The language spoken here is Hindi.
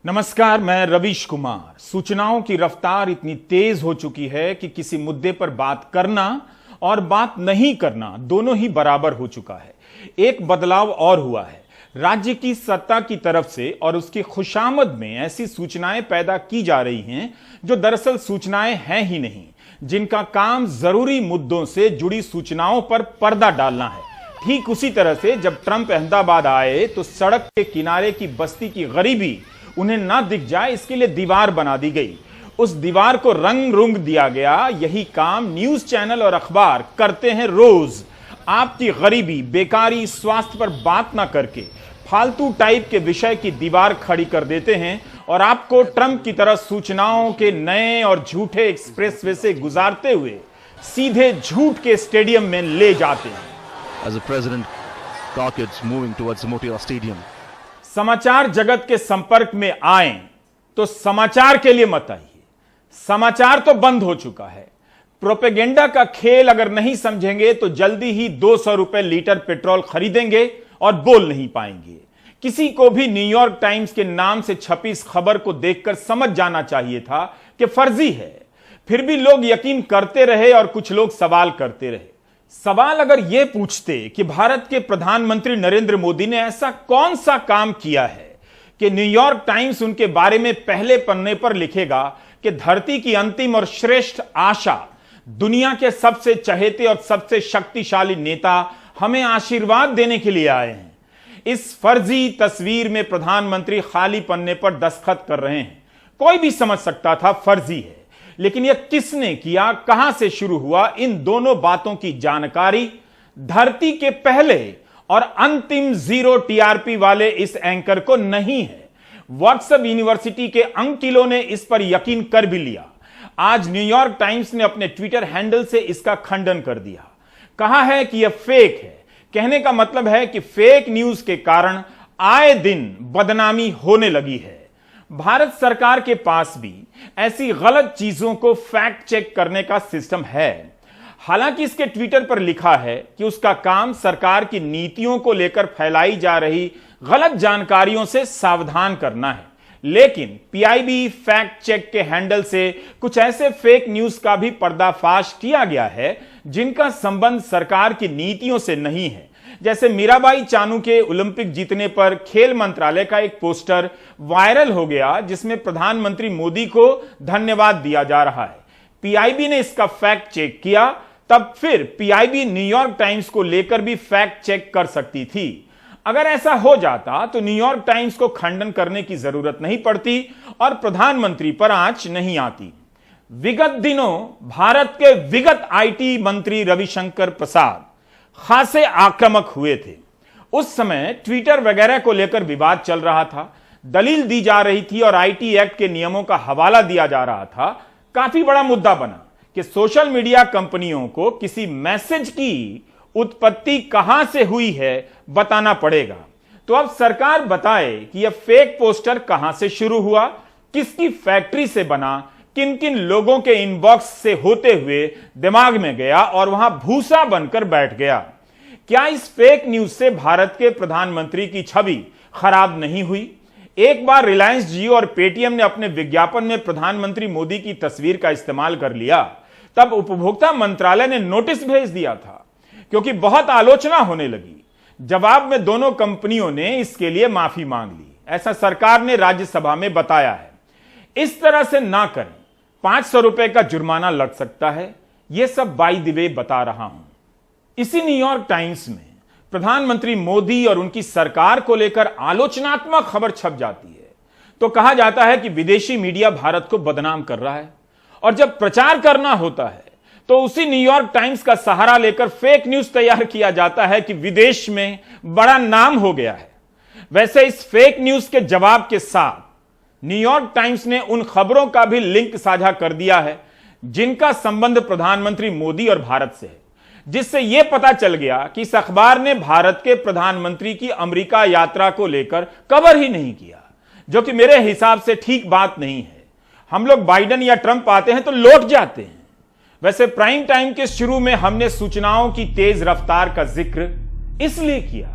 नमस्कार, मैं रवीश कुमार। सूचनाओं की रफ्तार इतनी तेज हो चुकी है कि किसी मुद्दे पर बात करना और बात नहीं करना दोनों ही बराबर हो चुका है। एक बदलाव और हुआ है। राज्य की सत्ता की तरफ से और उसकी खुशामद में ऐसी सूचनाएं पैदा की जा रही हैं जो दरअसल सूचनाएं हैं ही नहीं, जिनका काम जरूरी मुद्दों से जुड़ी सूचनाओं पर पर्दा डालना है। ठीक उसी तरह से जब ट्रंप अहमदाबाद आए तो सड़क के किनारे की बस्ती की गरीबी उन्हें ना दिख जाए, इसके लिए दीवार बना दी गई। उस दीवार को रंग रुंग दिया गया। यही काम न्यूज चैनल और अखबार करते हैं रोज। आपकी गरीबी, बेकारी, स्वास्थ्य पर बात ना करके फालतू टाइप के विषय की दीवार खड़ी कर देते हैं और आपको ट्रंप की तरह सूचनाओं के नए और झूठे एक्सप्रेसवे से गुजारते हुए सीधे झूठ के स्टेडियम में ले जाते हैं। As the president rockets moving towards the Motihari Stadium. समाचार जगत के संपर्क में आए तो समाचार के लिए मत आइए। समाचार तो बंद हो चुका है। प्रोपेगेंडा का खेल अगर नहीं समझेंगे तो जल्दी ही 200 रुपए लीटर पेट्रोल खरीदेंगे और बोल नहीं पाएंगे। किसी को भी न्यूयॉर्क टाइम्स के नाम से छपी इस खबर को देखकर समझ जाना चाहिए था कि फर्जी है। फिर भी लोग यकीन करते रहे और कुछ लोग सवाल करते रहे। सवाल अगर यह पूछते कि भारत के प्रधानमंत्री नरेंद्र मोदी ने ऐसा कौन सा काम किया है कि न्यूयॉर्क टाइम्स उनके बारे में पहले पन्ने पर लिखेगा कि धरती की अंतिम और श्रेष्ठ आशा, दुनिया के सबसे चहेते और सबसे शक्तिशाली नेता हमें आशीर्वाद देने के लिए आए हैं। इस फर्जी तस्वीर में प्रधानमंत्री खाली पन्ने पर दस्तखत कर रहे हैं। कोई भी समझ सकता था फर्जी है, लेकिन यह किसने किया, कहां से शुरू हुआ, इन दोनों बातों की जानकारी धरती के पहले और अंतिम जीरो टीआरपी वाले इस एंकर को नहीं है। व्हाट्सएप यूनिवर्सिटी के अंकिलों ने इस पर यकीन कर भी लिया। आज न्यूयॉर्क टाइम्स ने अपने ट्विटर हैंडल से इसका खंडन कर दिया। कहा है कि यह फेक है। कहने का मतलब है कि फेक न्यूज के कारण आए दिन बदनामी होने लगी है। भारत सरकार के पास भी ऐसी गलत चीजों को फैक्ट चेक करने का सिस्टम है। हालांकि इसके ट्विटर पर लिखा है कि उसका काम सरकार की नीतियों को लेकर फैलाई जा रही गलत जानकारियों से सावधान करना है, लेकिन पीआईबी फैक्ट चेक के हैंडल से कुछ ऐसे फेक न्यूज का भी पर्दाफाश किया गया है जिनका संबंध सरकार की नीतियों से नहीं है। जैसे मीराबाई चानू के ओलंपिक जीतने पर खेल मंत्रालय का एक पोस्टर वायरल हो गया जिसमें प्रधानमंत्री मोदी को धन्यवाद दिया जा रहा है। पीआईबी ने इसका फैक्ट चेक किया, तब फिर पीआईबी न्यूयॉर्क टाइम्स को लेकर भी फैक्ट चेक कर सकती थी। अगर ऐसा हो जाता तो न्यूयॉर्क टाइम्स को खंडन करने की जरूरत नहीं पड़ती और प्रधानमंत्री पर आंच नहीं आती। विगत दिनों भारत के विगत आईटी मंत्री रविशंकर प्रसाद खासे आक्रामक हुए थे। उस समय ट्विटर वगैरह को लेकर विवाद चल रहा था, दलील दी जा रही थी और आईटी एक्ट के नियमों का हवाला दिया जा रहा था। काफी बड़ा मुद्दा बना कि सोशल मीडिया कंपनियों को किसी मैसेज की उत्पत्ति कहां से हुई है बताना पड़ेगा। तो अब सरकार बताए कि यह फेक पोस्टर कहां से शुरू हुआ, किसकी फैक्ट्री से बना, किन किन लोगों के इनबॉक्स से होते हुए दिमाग में गया और वहां भूसा बनकर बैठ गया। क्या इस फेक न्यूज से भारत के प्रधानमंत्री की छवि खराब नहीं हुई? एक बार रिलायंस जियो और पेटीएम ने अपने विज्ञापन में प्रधानमंत्री मोदी की तस्वीर का इस्तेमाल कर लिया, तब उपभोक्ता मंत्रालय ने नोटिस भेज दिया था, क्योंकि बहुत आलोचना होने लगी। जवाब में दोनों कंपनियों ने इसके लिए माफी मांग ली। ऐसा सरकार ने राज्यसभा में बताया है। इस तरह से ना करें, 500 रुपए का जुर्माना लग सकता है। यह सब बाय द वे बता रहा हूं। इसी न्यूयॉर्क टाइम्स में प्रधानमंत्री मोदी और उनकी सरकार को लेकर आलोचनात्मक खबर छप जाती है तो कहा जाता है कि विदेशी मीडिया भारत को बदनाम कर रहा है, और जब प्रचार करना होता है तो उसी न्यूयॉर्क टाइम्स का सहारा लेकर फेक न्यूज तैयार किया जाता है कि विदेश में बड़ा नाम हो गया है। वैसे इस फेक न्यूज के जवाब के साथ न्यूयॉर्क टाइम्स ने उन खबरों का भी लिंक साझा कर दिया है जिनका संबंध प्रधानमंत्री मोदी और भारत से है, जिससे यह पता चल गया कि इस अखबार ने भारत के प्रधानमंत्री की अमेरिका यात्रा को लेकर कवर ही नहीं किया, जो कि मेरे हिसाब से ठीक बात नहीं है। हम लोग बाइडेन या ट्रंप आते हैं तो लौट जाते हैं। वैसे प्राइम टाइम के शुरू में हमने सूचनाओं की तेज रफ्तार का जिक्र इसलिए किया